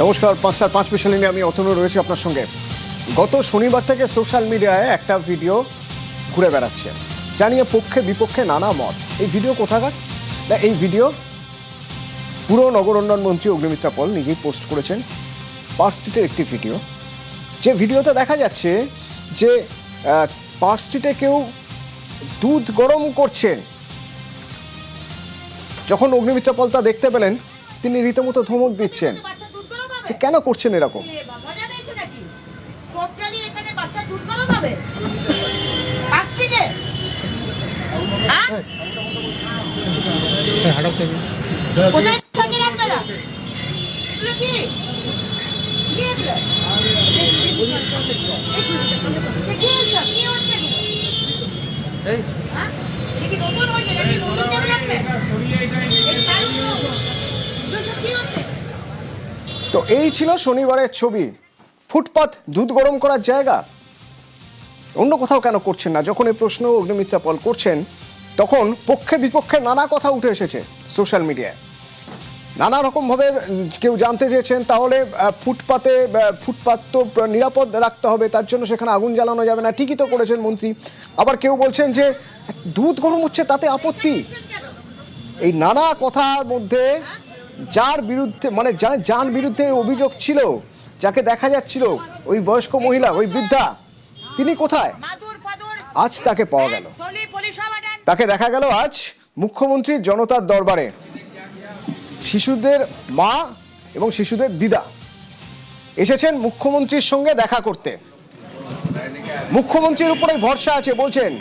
নমস্কার, 5:05 নিয়ে আমি অতনু রয়েছি আপনার সঙ্গে। গত শনিবার থেকে সোশ্যাল মিডিয়ায় একটা ভিডিও ঘুরে বেড়াচ্ছে, জানিয়ে পক্ষে বিপক্ষে নানা মত। এই ভিডিও কোথাকার? এই ভিডিও পুর নগর উন্নয়ন মন্ত্রী অগ্নিমিত্রা পল নিজেই পোস্ট করেছেন। পার্ক স্ট্রিটের একটি ভিডিও, যে ভিডিওতে দেখা যাচ্ছে যে পার্ক স্ট্রিটে কেউ দুধ গরম করছেন। যখন অগ্নিমিত্রা পল তা দেখতে পেলেন, তিনি রীতিমতো ধমক দিচ্ছেন যে কেন করছেন এরকম। তো এই ছিল শনিবারের ছবি। ফুটপাত দুধ গরম করার জায়গা, অন্য কোথাও কেন করছেন না? যখন এই প্রশ্ন অগ্নিমিত্রা পল করছেন, তখন পক্ষে বিপক্ষে নানা কথা উঠে এসেছে সোশ্যাল মিডিয়ায়। নানা রকমভাবে কেউ জানতে চেয়েছেন তাহলে ফুটপাত তো নিরাপদ রাখতে হবে, তার জন্য সেখানে আগুন জ্বালানো যাবে না। ঠিকই তো করেছেন মন্ত্রী। আবার কেউ বলছেন যে দুধ গরম হচ্ছে, তাতে আপত্তি। এই নানা কথার মধ্যে যার বিরুদ্ধে যার বিরুদ্ধে অভিযোগ ছিল, যাকে দেখা যাচ্ছিল, ওই বয়স্ক মহিলা, ওই বৃদ্ধা, তিনি কোথায়? আজ তাকে পাওয়া গেল। তাকে দেখা গেল আজ মুখ্যমন্ত্রীর জনতার দরবারে। শিশুদের মা এবং শিশুদের দিদা এসেছেন মুখ্যমন্ত্রীর সঙ্গে দেখা করতে। মুখ্যমন্ত্রীর উপরে ভরসা আছে বলছেন।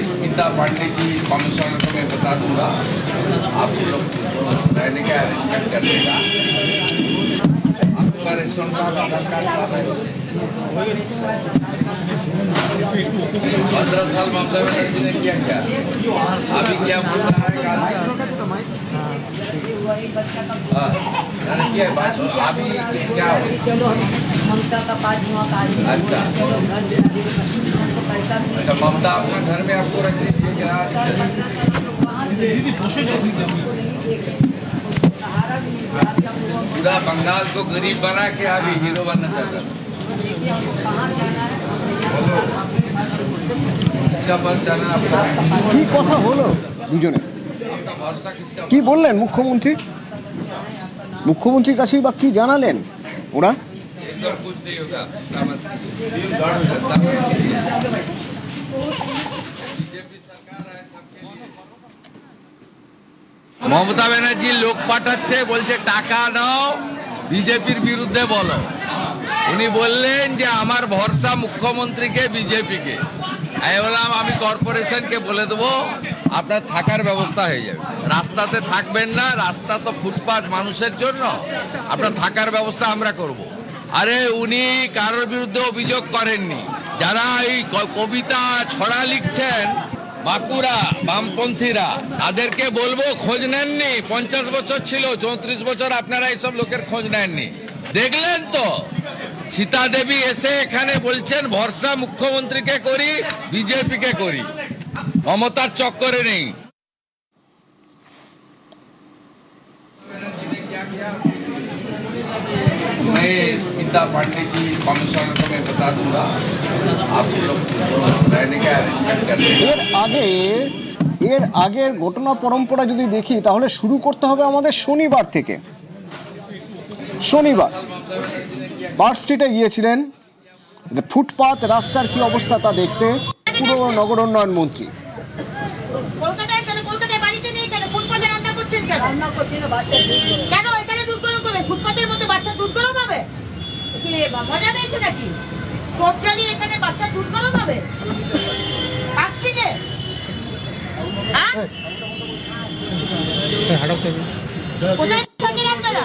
स्मिता पांडे जी कमिश्नर को मैं बता दूंगा, आप लोग रहने का अरेंजमेंट कर देगा। आपका रेस्टोरेंट का आधार कार्ड साथ है? 15 साल ममता बनर्जी ने किया क्या? अभी क्या बोल रहा है? अभी क्या अच्छा अच्छा, ममता अपने घर में आपको रख दीजिए क्या? पूरा बंगाल को गरीब बना के अभी हीरो बनना चाहता है। इसका बस जाना आपका কি কথা হলো দুজনে? आपका भरोसा किसका? কি বললেন মুখ্যমন্ত্রী? মুখ্যমন্ত্রীর কাছেই বা কি জানালেন ওরা? एकदम कुछ नहीं होगा। মমতা ব্যানার্জি লোক পাঠাচ্ছে, বলছে টাকা নাও, বিজেপির বিরুদ্ধে বলো। উনি বললেন যে আমার ভরসা মুখ্যমন্ত্রীকে, বিজেপিকে। আমি বললাম আমি কর্পোরেশনকে বলে দেবো, আপনার থাকার ব্যবস্থা হয়ে যাবে। রাস্তাতে থাকবেন না, রাস্তা তো ফুটপাত মানুষের জন্য, আপনার থাকার ব্যবস্থা আমরা করব। আরে উনি কারোর বিরুদ্ধে অভিযোগ করেননি। যারা এই কবিতা ছড়া লিখছেন বাঁকুড়া বামপন্থীরা, তাদেরকে বলবো খোঁজ নেননি। 50 বছর ছিল, 34 বছর আপনারা এইসব লোকের খোঁজ নেননি। দেখলেন তো সীতা দেবী এসে এখানে বলছেন ভরসা মুখ্যমন্ত্রীকে করি, বিজেপিকে করি, মমতার চক্করে নেই। मैं स्मिता पांडे जी कमिश्नर को मैं बता दूंगा, आप लोग रहने का अरेंजमेंट कर देगा। এর আগের ঘটনা পরম্পরা যদি দেখি, তাহলে শুরু করতে হবে আমাদের শনিবার থেকে। শনিবার পার্ক স্ট্রিটে গিয়েছিলেন ফুটপাত রাস্তার কি অবস্থা তা দেখতে পুর নগর উন্নয়ন মন্ত্রী। ফুটপাতের মধ্যে বাচ্চা দুধ গরম হবে? কি মজা পেয়েছে নাকি? স্টোভ চালিয়ে এখানে বাচ্চা দুধ গরম হবে পার্ক স্ট্রিটে? কোথায় থাকেন আপনারা?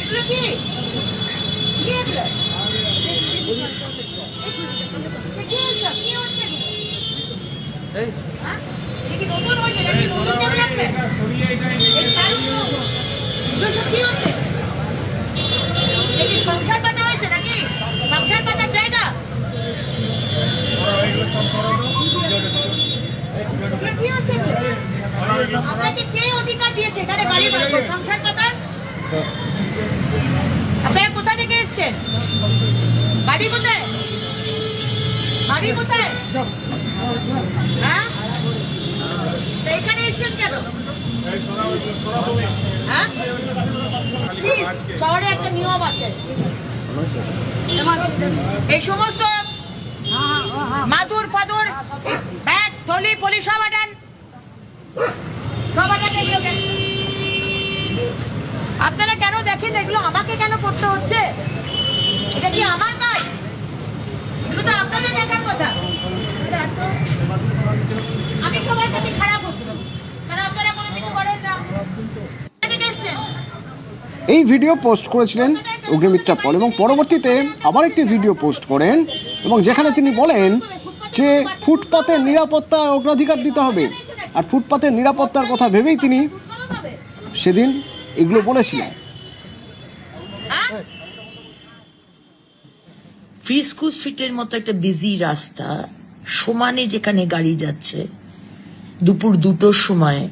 এগুলো কি নতুন হয়েছে নাকি? নতুন ডেভেলপমেন্ট সংসার পাতা হয়েছে বাড়ি কোথায়? হ্যাঁ? তো এখানে এসেছেন কেন? হ্যাঁ? Please, শহরে একটা নিয়ম আছে। এই সমস্ত মাদুর ফাদুর ব্যাগ থলি ফলি সব আটান, সব আটান এগুলো কেন? আপনারা কেন দেখেন এগুলো আমাকে কেন করতে হচ্ছে? এটা কি আমার কাজ? এগুলো তো আপনাদের দেখার কথা। আমি সবার কাছে খারাপ হচ্ছি কারণ আপনারা কোনো কিছু করেন না। এদিকে এসছেন। এই ভিডিও পোস্ট করেছিলেন অগ্নিমিত্রা পল এবং পরবর্তীতে আবার একটি ভিডিও পোস্ট করেন এবং যেখানে তিনি বলেন যে ফুটপাতের নিরাপত্তার অগ্রাধিকার দিতে হবে, আর ফুটপাতের নিরাপত্তার কথা ভেবেই তিনি সেদিন এগুলো বলেছিলেন। ফ্রিস্কো স্ট্রিটের মতো একটা বিজি রাস্তা, সমানে যেখানে গাড়ি যাচ্ছে, দুপুর 2টোর সময়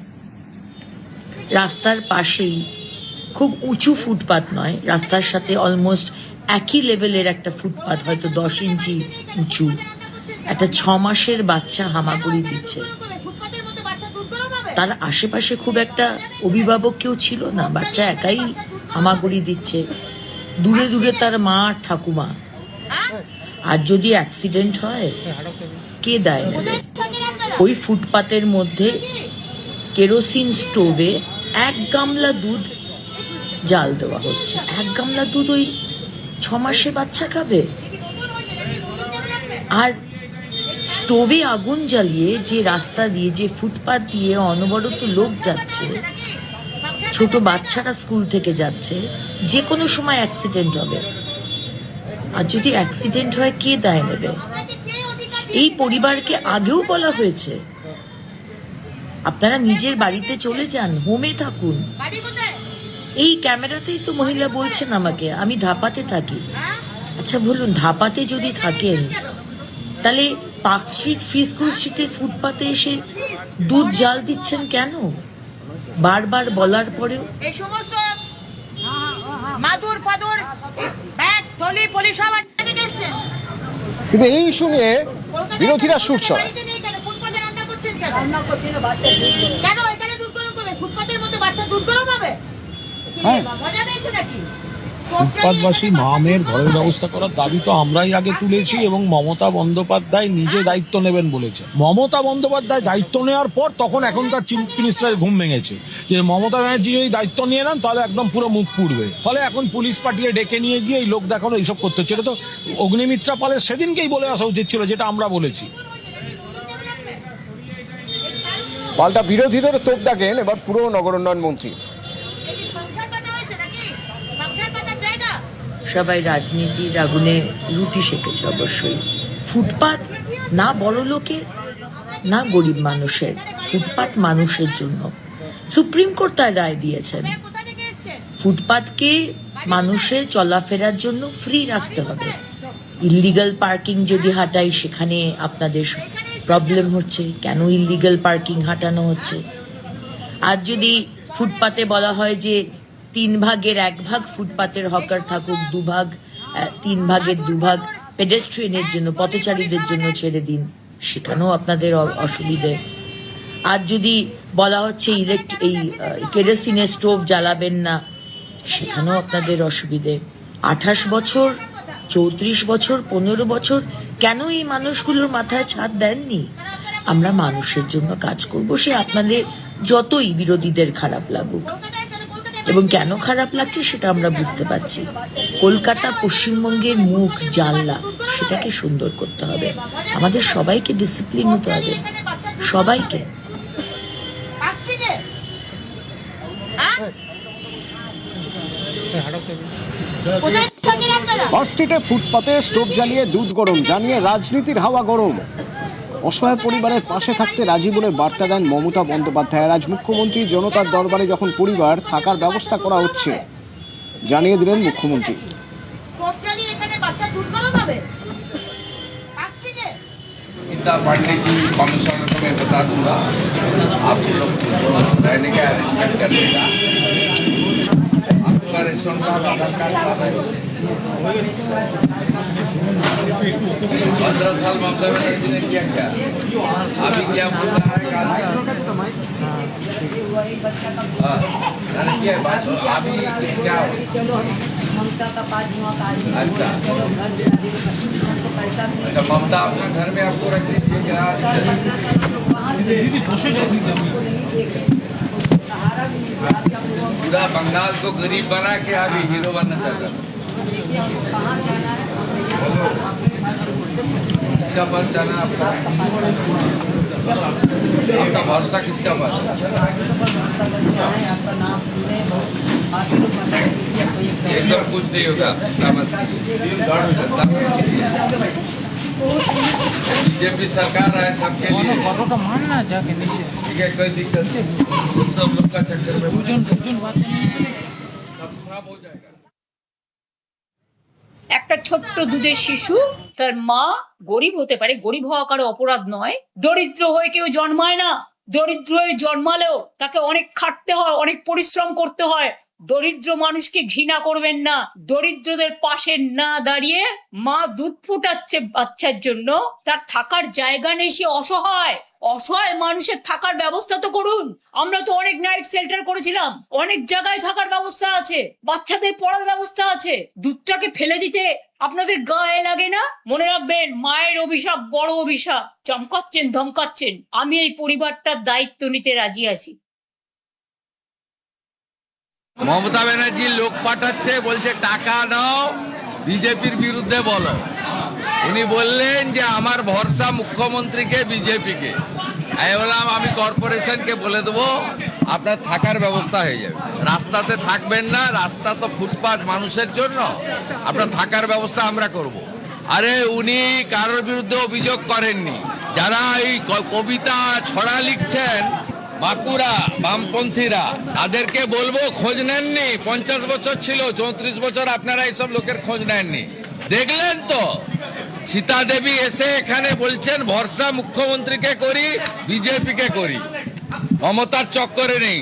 রাস্তার পাশেই খুব উঁচু ফুটপাত নয়, রাস্তার সাথে অলমোস্ট একই লেভেলের একটা ফুটপাত, হয়তো 10 ইঞ্চি উঁচু, একটা 6 মাসের বাচ্চা হামাগুড়ি দিচ্ছে। তার আশেপাশে খুব একটা অভিভাবক কেউ ছিল না, বাচ্চা একাই হামাগুড়ি দিচ্ছে, দূরে দূরে তার মা ঠাকুমা। আর যদি অ্যাক্সিডেন্ট হয় কে দায় নেবে? ওই ফুটপাতের মধ্যে কেরোসিন স্টোভে 1 গামলা দুধ জাল দেওয়া হচ্ছে। 1 গামলা দুধ ওই 6 মাসে বাচ্চা খাবে? আর স্টোভে আগুন জ্বালিয়ে যে রাস্তা দিয়ে, যে ফুটপাত দিয়ে অনবরত লোক যাচ্ছে, ছোট বাচ্চারা স্কুল থেকে যাচ্ছে, যে কোনো সময় অ্যাক্সিডেন্ট হবে। আর যদি অ্যাক্সিডেন্ট হয় কে দায় নেবে? এই পরিবারকে আগেও বলা হয়েছে আপনারা নিজের বাড়িতে চলে যান, হোমে থাকুন। এই ক্যামেরাতেই তো মহিলা বলছেন আমাকে আমি ধাপাতে থাকি। আচ্ছা বলুন, ধাপাতে যদি থাকেন তাহলে পার্ক স্ট্রিট, ফ্রিস্কো স্ট্রিটের ফুটপাতে এসে দুধ জাল দিচ্ছেন কেন? বারবার বলার পরেও। এই সমস্ত মাদুর ফাদুর ব্যাগ থলি ফলি সব আটান এসেছেন। কিন্তু এই ইস্যু নিয়ে বিরোধীরা সুর চড়ায়। ফুটপাতে রান্না করছেন কেন? কেন এখানে দুধ গরম করবে? ফুটপাতের মধ্যে বাচ্চা দুধ গরম হবে? হ্যাঁ। মজা পেয়েছে নাকি? ফুটপাতবাসী মা মেয়ের ঘরের ব্যবস্থা করার দাবি তো আমরাই আগে তুলেছি এবং মমতা বন্দ্যোপাধ্যায় নিজে দায়িত্ব নেবেন বলেছে। মমতা বন্দ্যোপাধ্যায় দায়িত্ব নেওয়ার পর তখন এখনকার চিফ মিনিস্টারের ঘুম ভেঙেছে যে মমতা ব্যানার্জি যদি দায়িত্ব নিয়ে নেন তাহলে একদম পুরো মুখ পুড়বে। ফলে এখন পুলিশ পাঠিয়ে ডেকে নিয়ে গিয়ে এই লোক দেখানো এইসব করতে হচ্ছে। এটা তো অগ্নিমিত্রা পালের সেদিনকেই বলে আসা উচিত ছিল, যেটা আমরা বলেছি। পাল্টা বিরোধীদের তোপ দাগেন এবার পুরো নগর উন্নয়ন মন্ত্রী। সবাই রাজনীতির আগুনে রুটি সেকেছে অবশ্যই। ফুটপাত না বড় লোকের না গরিব মানুষের, ফুটপাত মানুষের জন্য। সুপ্রিম কোর্ট তার রায় দিয়েছেন ফুটপাতকে মানুষের চলাফেরার জন্য ফ্রি রাখতে হবে। ইল্লিগাল পার্কিং যদি হাঁটাই সেখানে আপনাদের প্রবলেম হচ্ছে, কেন ইল্লিগাল পার্কিং হাঁটানো হচ্ছে? আর যদি ফুটপাতে বলা হয় যে 3 ভাগের 1 ভাগ ফুটপাতের হকার থাকুক, 2 ভাগ 3 ভাগের 2 ভাগ পেডেস্ট্রিয়ানের জন্য, পথচারীদের জন্য ছেড়ে দিন, সেখানেও আপনাদের অসুবিধে। আর যদি বলা হচ্ছে এই কেরোসিনের স্টোভ জ্বালাবেন না, সেখানেও আপনাদের অসুবিধে। 28 বছর, 34 বছর, 15 বছর কেন এই মানুষগুলোর মাথায় ছাদ দেননি? আমরা মানুষের জন্য কাজ করব, সে আপনাদের যতই বিরোধীদের খারাপ লাগুক। এবং কেন খারাপ লাগছে সেটা আমরা বুঝতে পারছি। কলকাতা পশ্চিমবঙ্গের মুখ, জানলা, সেটাকে সুন্দর করতে হবে। আমাদের সবাইকে ডিসিপ্লিন হতে হবে, সবাইকে। পার্ক স্ট্রিটে ফুটপাতে স্টোভ জ্বালিয়ে দুধ গরম, জানিয়ে রাজনীতির হাওয়া গরম। অসহায় পরিবারের পাশে থাকতে রাজি বলে বার্তা দেন মমতা বন্দ্যোপাধ্যায়। আজ মুখ্যমন্ত্রী জনতার দরবারে যখন পরিবার থাকার ব্যবস্থা করা হচ্ছে জানিয়ে দিলেন মুখ্যমন্ত্রী। पंडित जी कमिश्नर को मैं बता दूंगा, आप लोग रहने का अरेंजमेंट कर देगा। आपका रेस्टोरेंट का आधार कार्ड 15 साल ममता बनर्जी ने किया क्या? अभी क्या बोल रहा है? मैंने किया बात, अभी क्या हो? अच्छा अच्छा, ममता अपने घर में आपको रख दीजिए क्या? पूरा बंगाल को गरीब बना के अभी हीरो बनना चाहता था। किसका पास जाना आपका? आपका भरोसा किसका पास है? एकदम कुछ नहीं होगा। बीजेपी सरकार है सबके लिए। मानना जाके नीचे ठीक है, कोई दिक्कत नहीं। सब लोग का चक्कर में দুজন বাতেं सब हो जाएगा। একটা ছোট্ট দুধের শিশু, তার মা গরিব হতে পারে, গরিব হওয়া কারো অপরাধ নয়। দরিদ্র হয়ে কেউ জন্মায় না। দরিদ্র হয়ে জন্মালেও তাকে অনেক খাটতে হয়, অনেক পরিশ্রম করতে হয়। দরিদ্র মানুষকে ঘৃণা করবেন না। দরিদ্রদের পাশে না দাঁড়িয়ে মা দুধ ফুটাচ্ছে বাচ্চার জন্য, তার থাকার জায়গা নেই, সে অসহায়। অসহায় মানুষের থাকার ব্যবস্থা তো করুন। আমরা তো অনেক নাইট শেল্টার করেছিলাম, অনেক জায়গায় থাকার ব্যবস্থা আছে, বাচ্চাদের পড়ার ব্যবস্থা আছে। দুধটাকে ফেলে দিতে আপনাদের গায়ে লাগে না? মনে রাখবেন, মায়ের অভিশাপ বড় অভিশাপ। চমকাচ্ছেন, ধমকাচ্ছেন, আমি এই পরিবারটার দায়িত্ব নিতে রাজি আছি। মমতা ব্যানার্জি লোক পাঠাচ্ছে, বলছে টাকা নাও, বিজেপির বিরুদ্ধে বলো। উনি বললেন যে আমার ভরসা মুখ্যমন্ত্রীকে, বিজেপিকে। আমি বললাম আমি কর্পোরেশনকে বলে দেবো, আপনার থাকার ব্যবস্থা হয়ে যাবে। রাস্তাতে থাকবেন না, রাস্তা তো ফুটপাত মানুষের জন্য, আপনার থাকার ব্যবস্থা আমরা করব। আরে উনি কারোর বিরুদ্ধে অভিযোগ করেননি। যারা এই কবিতা ছড়া লিখছেন বাঁকুড়া বামপন্থীরা, তাদেরকে বলবো খোঁজ নেননি। 50 বছর ছিল, 34 বছর আপনারা এইসব লোকের খোঁজ নেননি। দেখলেন তো, সীতা দেবী এসে এখানে বলছেন ভরসা মুখ্যমন্ত্রীকে করি, বিজেপিকে করি, মমতার চক্করে নেই।